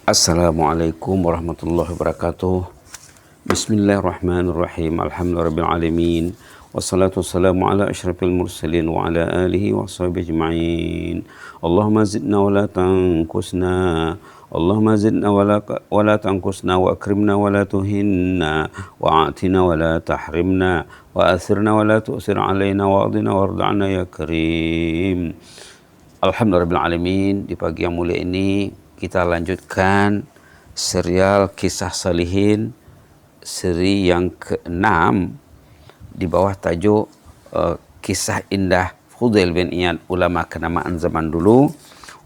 Assalamualaikum warahmatullahi wabarakatuh. Bismillahirrahmanirrahim. Alhamdulillahirrabbilalamin. Wassalatu wassalamu ala asyrafil mursalin wa ala alihi wa sahbihi ajma'in. Allahumma zidna wa la tanqusna. Allahumma zidna wa la tanqusna wa akrimna wa la tuhinna wa a'tina wa la tahrimna wa athirna wa la tu'sir alaina wa adina warda'na ya karim. Alhamdulillahirrabbilalamin. Di pagi yang mulia ini kita lanjutkan serial kisah salihin seri yang ke-6 di bawah tajuk kisah indah Fudail bin Iyad, ulama kenamaan zaman dulu,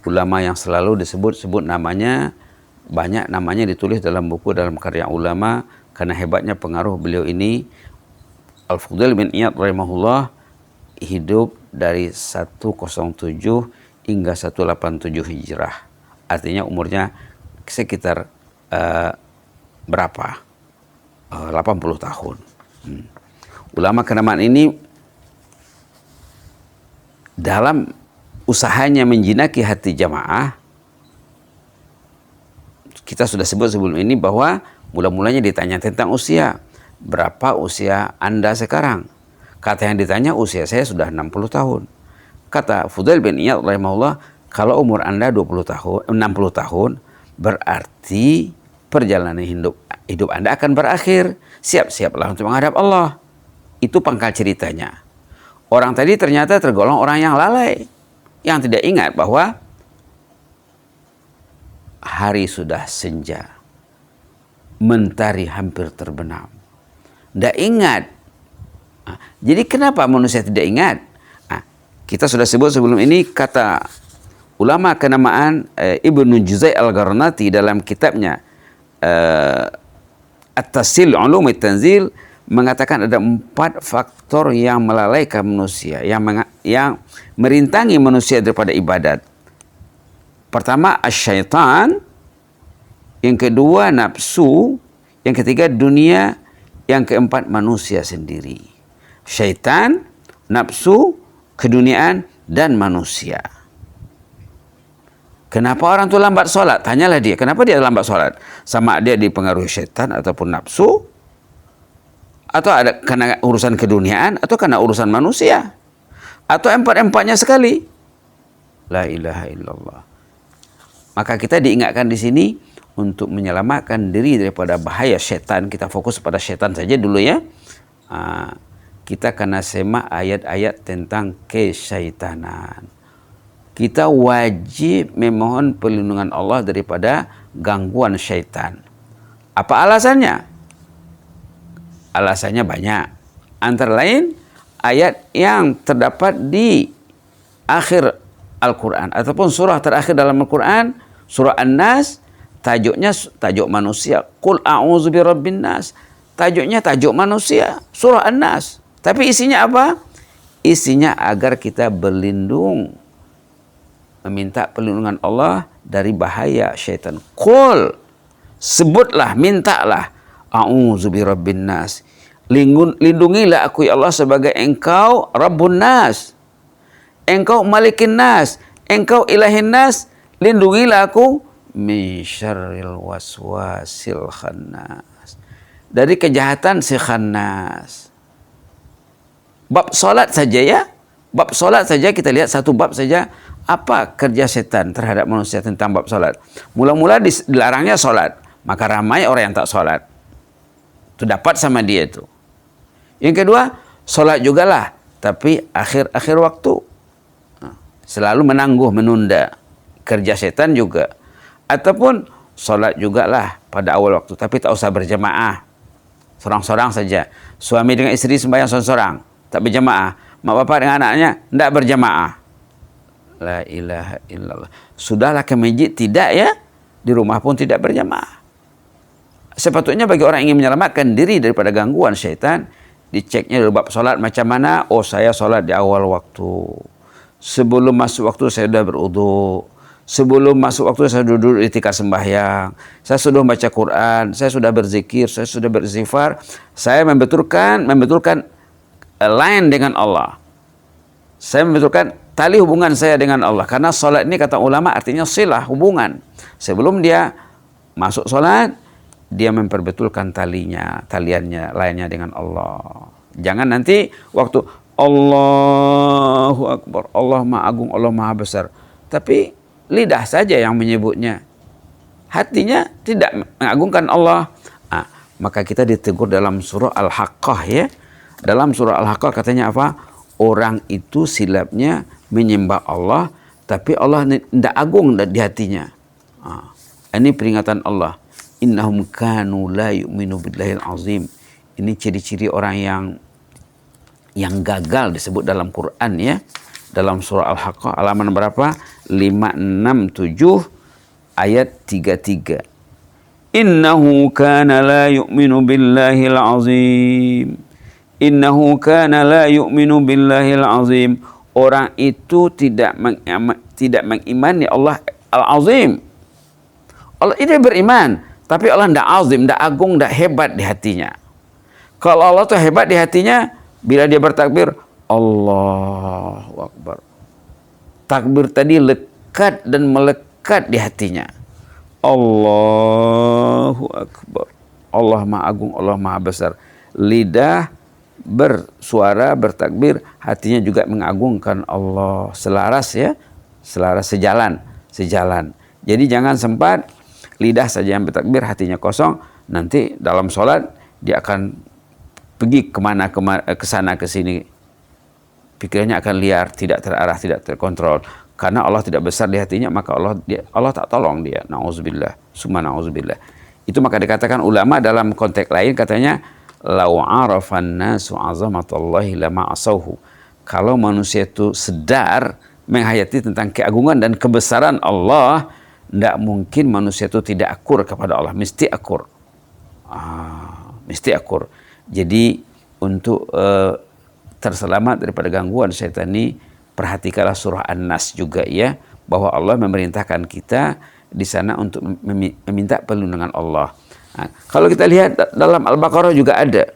ulama yang selalu disebut-sebut namanya, banyak namanya ditulis dalam buku, dalam karya ulama karena hebatnya pengaruh beliau ini. Al-Fudail bin Iyad rahimahullah hidup dari 107 hingga 187 Hijrah. Artinya umurnya sekitar berapa? 80 tahun. Ulama kenamaan ini dalam usahanya menjinaki hati jamaah, kita sudah sebut sebelum ini bahwa mula-mulanya ditanya tentang usia. Berapa usia Anda sekarang? Kata yang ditanya, usia saya sudah 60 tahun. Kata Fudail bin Iyad rahimahullah, kalau umur Anda 60 tahun, berarti perjalanan hidup Anda akan berakhir. Siap-siaplah untuk menghadap Allah. Itu pangkal ceritanya. Orang tadi ternyata tergolong orang yang lalai, yang tidak ingat bahwa hari sudah senja, mentari hampir terbenam. Tidak ingat. Jadi kenapa manusia tidak ingat? Kita sudah sebut sebelum ini, kata ulama kenamaan Ibnu Juzai Al-Gharnati dalam kitabnya At-Tasil Ulum At-Tanzil mengatakan ada 4 faktor yang melalaikan manusia, yang merintangi manusia daripada ibadat. Pertama, asyaitan. Yang kedua, nafsu. Yang ketiga, dunia. Yang keempat, manusia sendiri. Syaitan, nafsu, keduniaan, dan manusia. Kenapa orang itu lambat sholat? Tanyalah dia, kenapa dia lambat sholat? Sama dia dipengaruhi syaitan ataupun nafsu? Atau ada karena urusan keduniaan? Atau karena urusan manusia? Atau empat-empatnya sekali? La ilaha illallah. Maka kita diingatkan di sini untuk menyelamatkan diri daripada bahaya syaitan. Kita fokus pada syaitan saja dulu ya. Kita kena semak ayat-ayat tentang kesyaitanan. Kita wajib memohon perlindungan Allah daripada gangguan syaitan. Apa alasannya? Alasannya banyak. Antara lain ayat yang terdapat di akhir Al-Quran ataupun surah terakhir dalam Al-Quran, surah An-Nas, tajuknya tajuk manusia. Qul a'udzu birabbin nas. Tajuknya tajuk manusia, surah An-Nas. Tapi isinya apa? Isinya agar kita berlindung, meminta perlindungan Allah dari bahaya syaitan. Qul, sebutlah, mintalah, a'udzu birabbin nas. Lindungilah aku ya Allah sebagai Engkau Rabbun nas. Engkau Malikin nas, Engkau Ilahin nas. Lindungilah aku min syarril waswasil khannas. Dari kejahatan si khannas. Bab solat saja ya. Bab solat saja kita lihat satu bab saja. Apa kerja setan terhadap manusia tentang bab solat? Mula-mula dilarangnya solat. Maka ramai orang yang tak solat. Itu dapat sama dia itu. Yang kedua, solat jugalah. Tapi akhir-akhir waktu. Selalu menangguh, menunda. Kerja setan juga. Ataupun solat jugalah pada awal waktu. Tapi tak usah berjamaah. Sorang-sorang saja. Suami dengan istri sembahyang sorang-sorang. Tak berjamaah. Mak bapak dengan anaknya tidak berjamaah. La ilaha illallah. Sudahlah ke masjid, tidak ya. Di rumah pun tidak berjamaah. Sepatutnya bagi orang yang ingin menyelamatkan diri daripada gangguan syaitan, diceknya dulu bab solat macam mana. Oh, saya solat di awal waktu. Sebelum masuk waktu saya sudah berwudu. Sebelum masuk waktu saya duduk itikaf sembahyang. Saya sudah baca Quran, saya sudah berzikir, saya sudah beristighfar. Saya membetulkan lain dengan Allah. Saya membetulkan tali hubungan saya dengan Allah. Karena salat ini kata ulama artinya silah, hubungan. Sebelum dia masuk sholat, dia memperbetulkan taliannya lainnya dengan Allah. Jangan nanti waktu Allahu Akbar, Allah Maha Agung, Allah Maha Besar, tapi lidah saja yang menyebutnya, hatinya tidak mengagungkan Allah. Maka kita ditegur dalam surah Al-Haqqah ya. Dalam surah Al-Haqqah katanya apa? Orang itu silapnya menyembah Allah, tapi Allah tidak agung di hatinya. Ini peringatan Allah. Innahum kanu la yu'minu billahil azim. Ini ciri-ciri orang yang gagal disebut dalam Quran ya. Dalam surah Al-Haqqah halaman berapa? 567 ayat 33. Innahu kana la yu'minu billahil azim. Innahu kana la yu'minu billahil azim. Orang itu tidak mengimani Allah al-azim. Allah ini beriman, tapi Allah tidak azim, tidak agung, tidak hebat di hatinya. Kalau Allah tuh hebat di hatinya, bila dia bertakbir, Allahu Akbar. Takbir tadi lekat dan melekat di hatinya. Allahu Akbar. Allah Maha Agung, Allah Maha Besar. Lidah bersuara, bertakbir, hatinya juga mengagungkan Allah. Selaras ya, selaras, sejalan. Jadi jangan sempat lidah saja yang bertakbir, hatinya kosong. Nanti dalam sholat dia akan pergi kemana, ke sana ke sini. Pikirannya akan liar, tidak terarah, tidak terkontrol. Karena Allah tidak besar di hatinya, maka Allah tak tolong dia. Na'udzubillah, summa na'udzubillah. Itu maka dikatakan ulama dalam konteks lain katanya, lau arafan nasu azamatallahi lama asauhu. Kalau manusia itu sedar menghayati tentang keagungan dan kebesaran Allah, tidak mungkin manusia itu tidak akur kepada Allah, mesti akur. Mesti akur. Jadi untuk terselamat daripada gangguan syaitan ini, perhatikanlah surah An-Nas juga ya, bahwa Allah memerintahkan kita di sana untuk meminta perlindungan Allah. Kalau kita lihat dalam Al-Baqarah juga ada.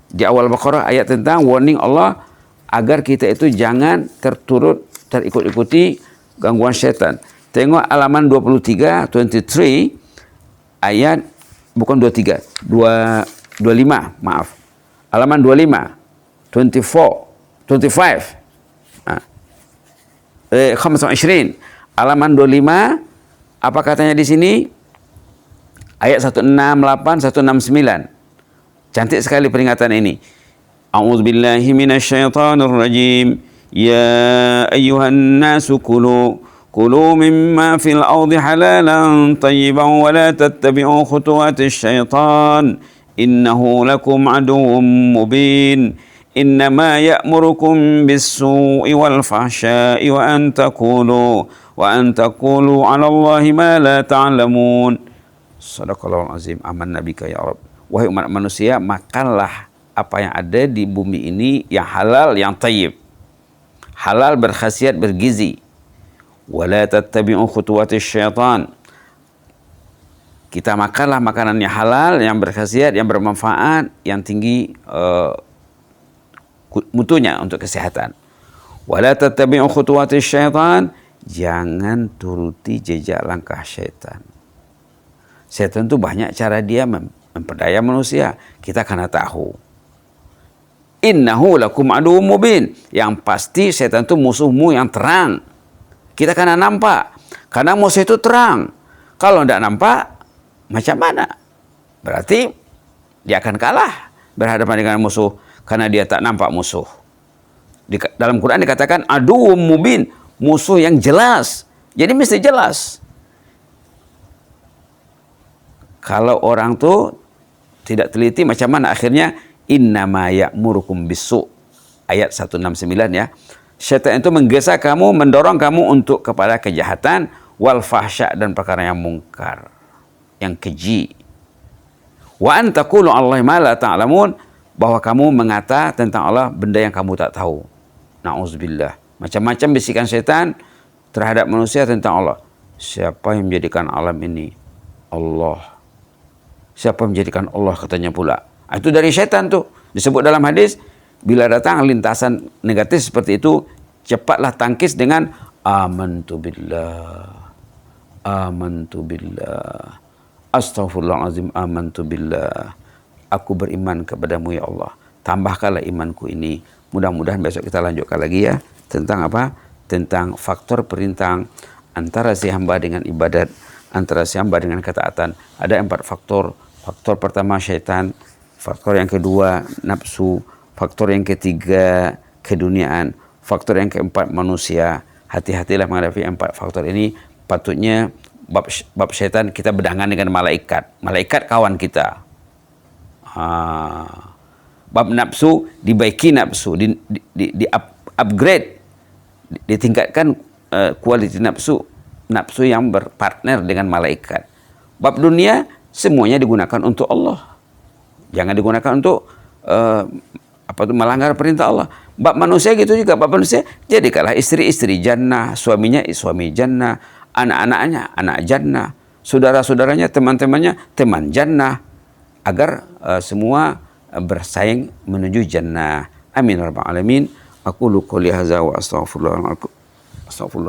Di awal Al-Baqarah ayat tentang warning Allah agar kita itu jangan terikut-ikuti gangguan syaitan. Tengok halaman 23 ayat, bukan 23, 25, maaf. Halaman 25, 25. 25, halaman 25, apa katanya di sini? Ayat 168, 169. Cantik sekali peringatan ini. A'udzubillahi minasyaitonir rajim. Ya ayyuhan nasu kulu mimma fil ardi halalan tayyiban wa la tattabi'u khutuwatis syaitan. Innahu lakum aduwwum mubin. Innama ya'murukum bis-su'i wal fahsya'i wa an taqulu 'ala Allahi ma la ta'lamun. Shadaqallahul azim. Aman nabika ya Rabb. Wahai umat manusia, makanlah apa yang ada di bumi ini yang halal, yang thayyib. Halal berkhasiat, bergizi. Wa la tattabi'u khutuwatis syaitan. Kita makanlah makanan yang halal, yang berkhasiat, yang bermanfaat, yang tinggi mutunya untuk kesehatan. Wala tattabi'u khutuwatis syaitan, jangan turuti jejak langkah syaitan. Syaitan itu banyak cara dia memperdaya manusia. Kita kena tahu. Innahu lakum aduwwum mubin. Yang pasti syaitan itu musuhmu yang terang. Kita kena nampak. Karena musuh itu terang. Kalau tidak nampak, macam mana? Berarti dia akan kalah berhadapan dengan musuh. Karena dia tak nampak musuh. Dalam Quran dikatakan aduwwum mubin, musuh yang jelas. Jadi mesti jelas. Kalau orang tu tidak teliti, macam mana akhirnya? Innama ya'murukum bisu. Ayat 169 ya. Syaitan itu menggesa kamu, mendorong kamu untuk kepada kejahatan, wal fahsya, dan perkara yang mungkar, yang keji. Wa an taqulu 'ala Allahi ma la ta'lamun, bahwa kamu mengata tentang Allah benda yang kamu tak tahu. Na'udzubillah. Macam-macam bisikan syaitan terhadap manusia tentang Allah. Siapa yang menjadikan alam ini? Allah. Siapa yang menjadikan Allah, katanya pula. Itu dari syaitan tuh. Disebut dalam hadis, bila datang lintasan negatif seperti itu, cepatlah tangkis dengan amantu billah. Amantu billah. Astaghfirullahalazim, amantu billah. Aku beriman kepadamu ya Allah. Tambahkanlah imanku ini. Mudah-mudahan besok kita lanjutkan lagi ya. Tentang apa? Tentang faktor perintah antara si hamba dengan ibadat, antara si hamba dengan ketaatan. Ada 4 faktor. Faktor pertama syaitan. Faktor yang kedua nafsu. Faktor yang ketiga keduniaan. Faktor yang keempat manusia. Hati-hatilah menghadapi 4 faktor ini. Patutnya bab syaitan kita bedangan dengan malaikat. Malaikat kawan kita. Bab nafsu dibaiki nafsu, di upgrade, ditingkatkan kualiti nafsu yang berpartner dengan malaikat. Bab dunia semuanya digunakan untuk Allah. Jangan digunakan untuk melanggar perintah Allah. Bab manusia gitu juga, bab manusia jadikanlah istri-istri jannah, suaminya suami jannah, anak-anaknya anak jannah, saudara-saudaranya, teman-temannya teman jannah, agar semua bersaing menuju jannah. Amin ya rabbal alamin. Aqulu qouli hadza wa astaghfirullah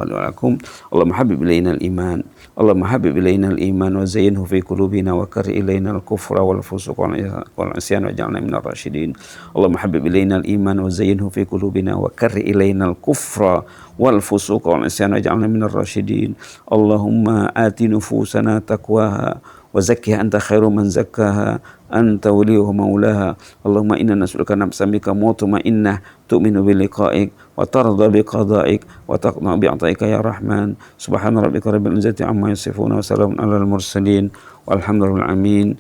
li wa lakum. Allahumma habib ilaina al-iman. Allahumma habib ilaina al-iman wa zayyinhu fi qulubina wa karri ilaina al-kufra wal fusuq wal isyan waj'alna minar rasyidin. Allahumma habib ilaina al-iman wa zayyinhu fi qulubina wa karri ilaina al-kufra wal fusuq wal isyan waj'alna minar rasyidin. Allahumma ati nufusana taqwaha wa zakkiha anta khairu man zakkaha anta waliyuha maulaha. Allahumma inna nas'aluka nafsan bika mutmainnah tu'minu bi liqa'ik wa tarda bi qada'ik wa taqna bi 'ataika ya rahman. Subhana rabbika rabbil izzati amma yasifun wa salamun alal mursalin walhamdulillahi amin.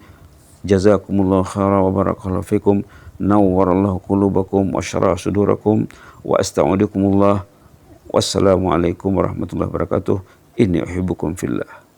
Jazakumullahu khairan wa barakallahu fikum. Nawwarallahu qulubakum wa syaraha sudurakum wa astaudikumullah. Wassalamu alaikum warahmatullahi wabarakatuh. Inni uhibbukum fillah.